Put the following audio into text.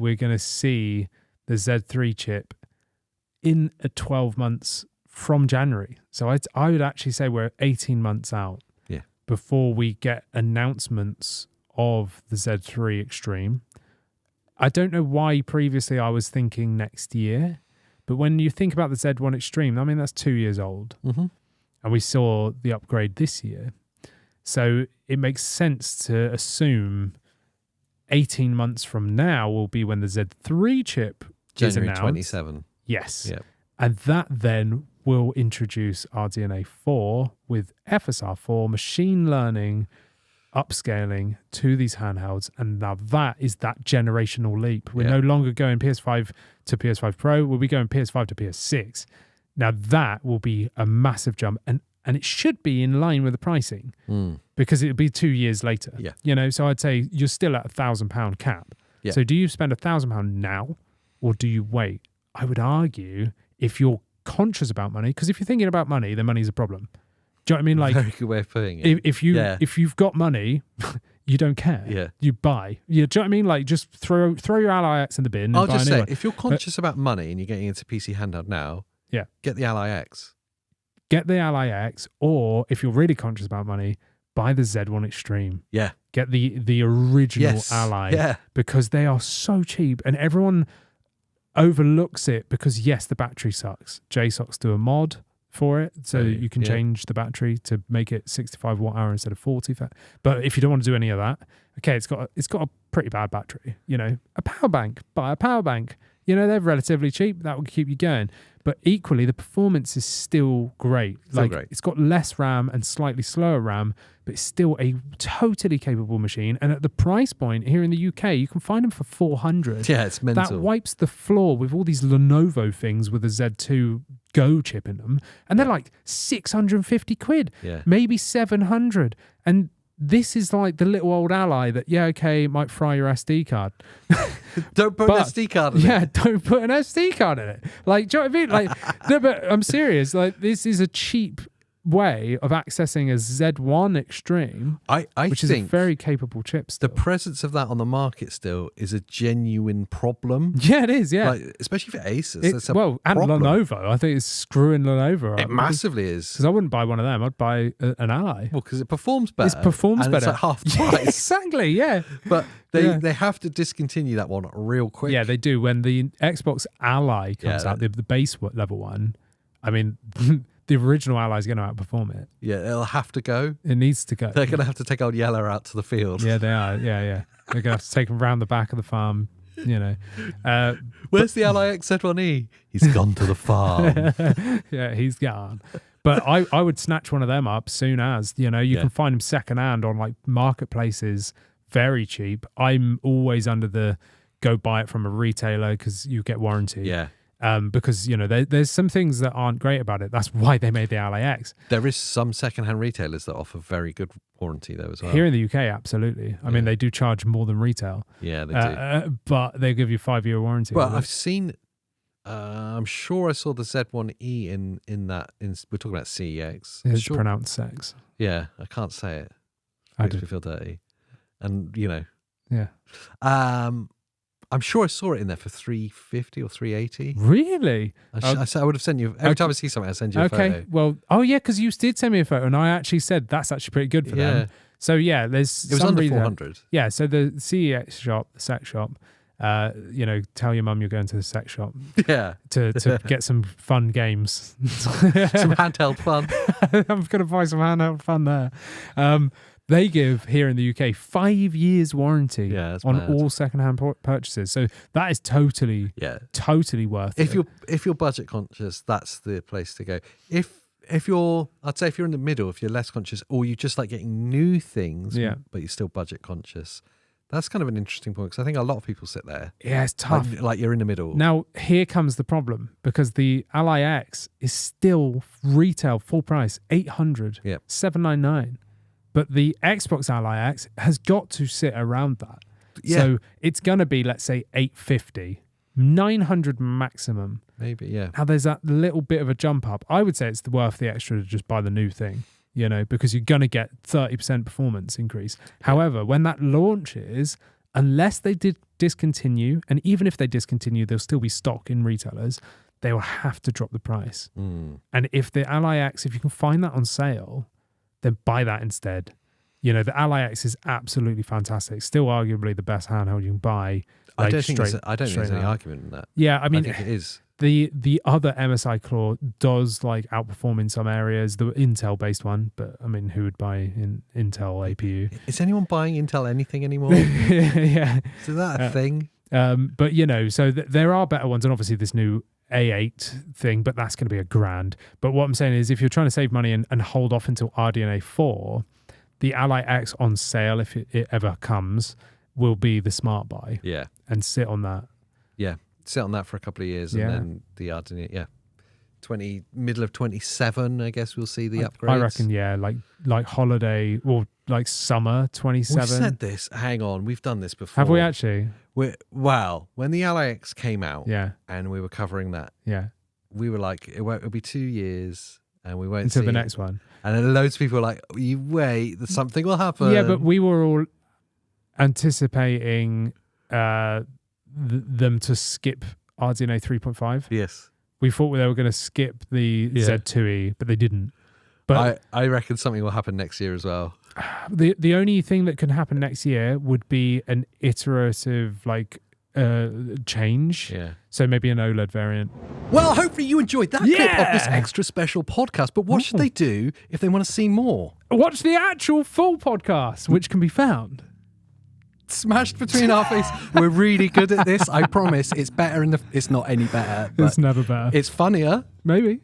we're going to see the Z3 chip in 12 months from January. So I would actually say we're 18 months out before we get announcements of the Z3 Extreme. I don't know why previously I was thinking next year, but when you think about the Z1 Extreme, I mean, that's 2 years old. Mm-hmm. And we saw the upgrade this year. So it makes sense to assume 18 months from now will be when the Z3 chip is announced. January 27. Yes. Yep. And that then will introduce RDNA 4 with FSR4 machine learning upscaling to these handhelds. And now that is that generational leap. We're no longer going PS5 to PS5 Pro. We'll be going PS5 to PS6. Now that will be a massive jump, and it should be in line with the pricing because it'll be 2 years later. Yeah. You know, so I'd say you're still at £1,000 cap. Yeah. So do you spend £1,000 now or do you wait? I would argue if you're conscious about money, because if you're thinking about money, then money's a problem. Do you know what I mean? Like, very good way of putting it. If you've got money, you don't care. Yeah. You buy. Do you know what I mean? Like, just throw your Ally X in the bin. I'll just say, if you're conscious about money and you're getting into PC handheld now, get the Ally X. Get the Ally X, or if you're really conscious about money, buy the Z1 Extreme. Yeah. Get the original Ally. Yeah. Because they are so cheap, and everyone overlooks it because, yes, the battery sucks. JSOCs do a mod for it, so you can change the battery to make it 65 watt hour instead of 40. But if you don't want to do any of that, okay, it's got a pretty bad battery. You know, a power bank. Buy a power bank. You know, they're relatively cheap. That will keep you going. But equally, the performance is still great. It's got less RAM and slightly slower RAM, but it's still a totally capable machine. And at the price point here in the UK, you can find them for 400. Yeah, it's mental. That wipes the floor with all these Lenovo things with a Z2 Go chip in them. And they're like 650 quid, maybe 700. And this is like the little old Ally that, it might fry your SD card. Don't put an SD card in it. Yeah, don't put an SD card in it. Like, do you know what I mean? Like, no, but I'm serious. Like, this is a cheap way of accessing a Z1 Extreme, which is a very capable chip still. The presence of that on the market still is a genuine problem. Yeah, it is, yeah. Like, especially for Asus. And Lenovo. I think it's screwing Lenovo up. It massively is. Because I wouldn't buy one of them. I'd buy an Ally. Well, because it performs better. It performs better. It's like half the price. Exactly, yeah. But they have to discontinue that one real quick. Yeah, they do. When the Xbox Ally comes out, the base level one, I mean... the original Ally is going to outperform it. Yeah, it'll have to go. It needs to go. They're going to have to take old Yeller out to the field. Yeah, they are. Yeah. They're going to have to take him round the back of the farm, you know. Where's the Ally X Z1E? He's gone to the farm. Yeah, he's gone. But I would snatch one of them up soon as, you know, you can find them secondhand on like marketplaces, very cheap. I'm always under the go buy it from a retailer because you get warranty. Yeah. Because, you know, there's some things that aren't great about it. That's why they made the Ally X. There is some secondhand retailers that offer very good warranty though as well. Here in the UK, absolutely. I mean, they do charge more than retail. Yeah, they do. But they give you 5-year warranty. Well, I've seen... I'm sure I saw the Z1E in that. We're talking about CEX. It's pronounced sex. Yeah, I can't say it. I Makes do. me feel dirty. And, you know. Yeah. I'm sure I saw it in there for $350 or $380. Really? I would have sent you... Every time I see something, I send you a photo. Okay, well... Oh, yeah, because you did send me a photo, and I actually said that's actually pretty good for them. So, yeah, there's... It was under 400. Yeah, so the CEX shop, the sex shop, you know, tell your mum you're going to the sex shop. Yeah. To get some fun games. Some handheld fun. I'm going to buy some handheld fun there. They give here in the UK 5 years warranty on all secondhand purchases. So that is totally worth it. If you're budget conscious, that's the place to go. If you're in the middle, if you're less conscious, or you just like getting new things, but you're still budget conscious, that's kind of an interesting point because I think a lot of people sit there. Yeah, it's tough. Like you're in the middle. Now, here comes the problem because the Ally X is still retail full price, $800, $799. But the Xbox Ally X has got to sit around that. Yeah. So it's going to be, let's say, $850, $900 maximum. Maybe, yeah. Now, there's that little bit of a jump up. I would say it's worth the extra to just buy the new thing, you know, because you're going to get 30% performance increase. However, when that launches, unless they did discontinue, and even if they discontinue, there'll still be stock in retailers, they will have to drop the price. And if the Ally X, if you can find that on sale, then buy that instead. You know, the Ally X is absolutely fantastic. Still arguably the best handheld you can buy. I don't think there's any argument in that. Yeah, I mean, I think it is. The other MSI Claw does like outperform in some areas, the Intel based one, but I mean, who would buy an Intel APU? Is anyone buying Intel anything anymore? Yeah. Is that a thing? But you know, so there are better ones, and obviously this new A8 thing, but that's going to be $1,000. But what I'm saying is, if you're trying to save money and hold off until RDNA 4, the Ally X on sale, if it ever comes, will be the smart buy. Yeah. And sit on that. Yeah. Sit on that for a couple of years, and then the RDNA, middle of 27, I guess we'll see the upgrades. I reckon, like holiday or like summer 27. We've said this. Hang on, we've done this before. Have we actually? When the Ally X came out, yeah, and we were covering that, yeah, we were like, it'll be 2 years, and we won't until see the next one. And then loads of people were like, you wait, something will happen. Yeah, but we were all anticipating them to skip RDNA 3.5. Yes. We thought they were going to skip the Z2E, but they didn't. But I reckon something will happen next year as well. The only thing that can happen next year would be an iterative change. Yeah. So maybe an OLED variant. Well, hopefully you enjoyed that clip of this extra special podcast. But what should they do if they want to see more? Watch the actual full podcast, which can be found smashed between our face. We're really good at this. I promise. It's better it's not any better. But it's never better. It's funnier. Maybe.